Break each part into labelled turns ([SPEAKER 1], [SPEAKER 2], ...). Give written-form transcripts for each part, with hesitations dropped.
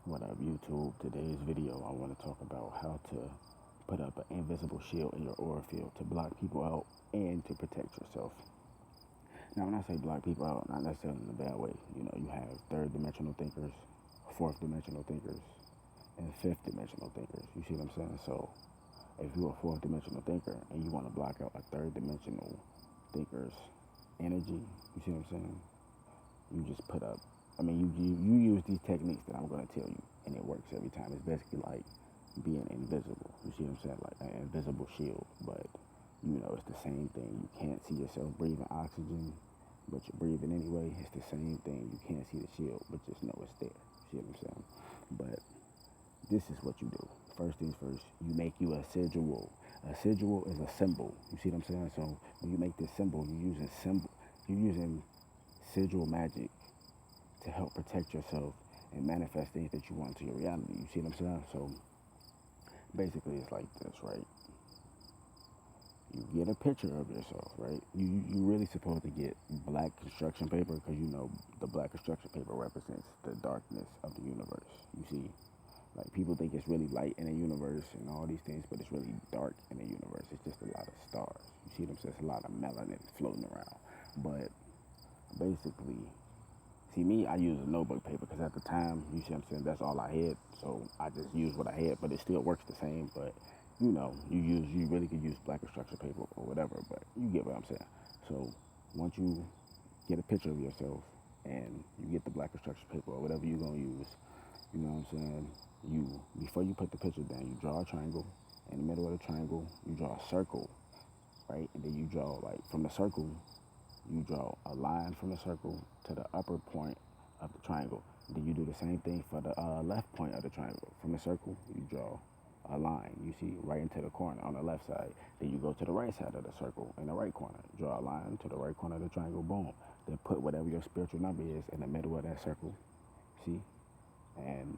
[SPEAKER 1] What up, YouTube? Today's video, I want to talk about how to put up an invisible shield in your aura field to block people out and to protect yourself. Now, when I say block people out, not necessarily in a bad way. You know, you have third dimensional thinkers, fourth dimensional thinkers, and fifth dimensional thinkers. You see what I'm saying? So, if you're a fourth dimensional thinker and you want to block out a third dimensional thinker's energy, you see what I'm saying? You just put up. I mean, you use these techniques that I'm going to tell you, and it works every time. It's basically like being invisible. You see what I'm saying? Like an invisible shield, but you know it's the same thing. You can't see yourself breathing oxygen, but you're breathing anyway. It's the same thing. You can't see the shield, but just know it's there. You see what I'm saying? But this is what you do. First things first, you make you a sigil. A sigil is a symbol. You see what I'm saying? So when you make this symbol, you're using sigil magic to help protect yourself and manifest things that you want into your reality. You see what I'm saying? So basically, it's like this, right? You get a picture of yourself, right? You really supposed to get black construction paper because you know the black construction paper represents the darkness of the universe. You see, like people think it's really light in the universe and all these things, but it's really dark in the universe. It's just a lot of stars. You see what I'm saying? It's a lot of melanin floating around. But basically, see, me, I use a notebook paper because at the time, you see what I'm saying, that's all I had. So I just used what I had, but it still works the same. But, you know, you really could use black construction paper or whatever, but you get what I'm saying. So once you get a picture of yourself and you get the black construction paper or whatever you're going to use, you know what I'm saying, before you put the picture down, you draw a triangle. In the middle of the triangle, you draw a circle, right? And then you draw, like, from the circle, you draw a line from the circle to the upper point of the triangle. Then you do the same thing for the left point of the triangle. From the circle, you draw a line, you see, right into the corner on the left side. Then you go to the right side of the circle in the right corner. Draw a line to the right corner of the triangle, boom. Then put whatever your spiritual number is in the middle of that circle, see? And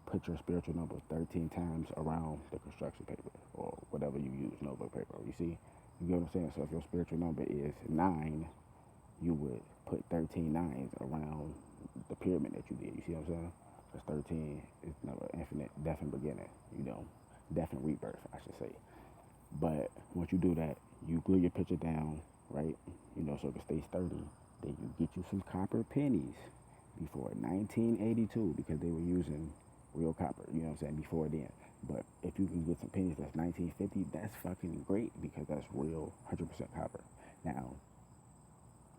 [SPEAKER 1] put your spiritual number 13 times around the construction paper or whatever you use, notebook paper, you see? You get what I'm saying? So if your spiritual number is 9, you would put 13 nines around the pyramid that you did. You see what I'm saying? Because 13 is never infinite, death and beginning, you know, death and rebirth, I should say. But once you do that, you glue your picture down, right? You know, so it stays sturdy. Then you get you some copper pennies before 1982 because they were using real copper, you know what I'm saying, before then. But if you can get some pennies that's 1950, that's fucking great because that's real 100% copper. Now,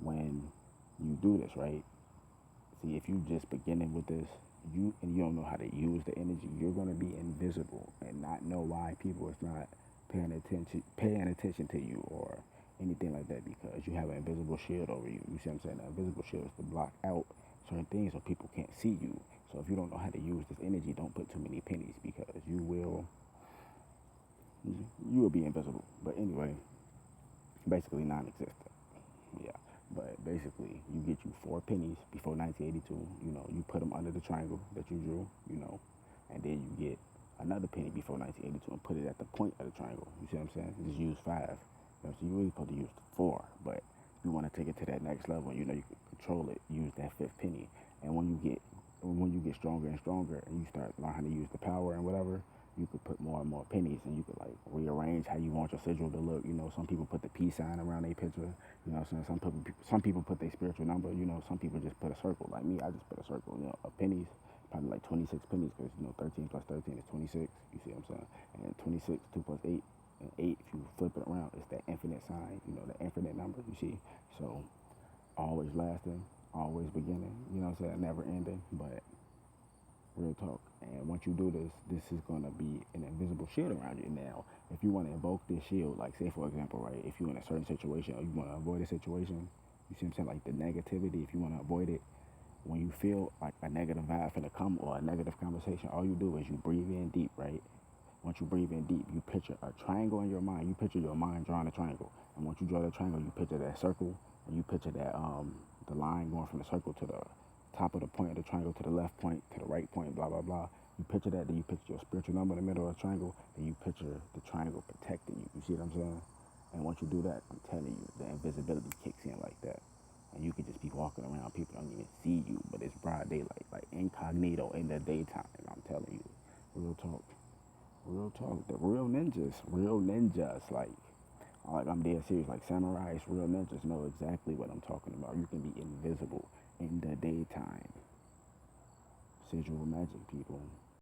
[SPEAKER 1] when you do this, right? See, if you just beginning with this, you don't know how to use the energy, you're gonna be invisible and not know why people is not paying attention to you or anything like that because you have an invisible shield over you. You see what I'm saying? The invisible shield is to block out certain things so people can't see you. So if you don't know how to use this energy, don't put too many pennies because you will be invisible. But anyway, basically non-existent. Yeah. But basically, you get you 4 pennies before 1982. You know, you put them under the triangle that you drew. You know, and then you get another penny before 1982 and put it at the point of the triangle. You see what I'm saying? Just use 5. You know, so you really supposed to use 4, but you want to take it to that next level. You know, you can control it. Use that fifth penny, and when you get stronger and stronger, and you start learning how to use the power and whatever, you could put more and more pennies, and you could like rearrange how you want your sigil to look. You know, some people put the peace sign around their picture. You know, what I'm saying some people put their spiritual number. You know, some people just put a circle. Like me, I just put a circle. You know, of pennies, probably like 26 pennies, because you know 13 plus 13 is 26. You see what I'm saying? And 26, 2 plus 8, and 8. If you flip it around, it's that infinite sign. You know, the infinite number. You see, so always lasting, always beginning. You know what I'm saying? Never ending, but real talk. And once you do this, this is going to be an invisible shield around you. Now, if you want to invoke this shield, like say for example, right, if you're in a certain situation or you want to avoid a situation, you see what I'm saying, like the negativity, if you want to avoid it, when you feel like a negative vibe finna come or a negative conversation, all you do is you breathe in deep, right? Once you breathe in deep, you picture a triangle in your mind. You picture your mind drawing a triangle. And once you draw the triangle, you picture that circle, and you picture that the line going from the circle to the top of the point of the triangle to the left point to the right point, blah blah blah. You picture that, then you picture your spiritual number in the middle of the triangle, and you picture the triangle protecting you. You see what I'm saying? And once you do that, I'm telling you, the invisibility kicks in like that. And you could just be walking around, people don't even see you, but it's broad daylight, like incognito in the daytime. telling you. Real talk. Real talk. The real ninjas, like I'm dead serious, like samurais, real ninjas know exactly what I'm talking about. You can be invisible in the daytime. Sigil magic, people.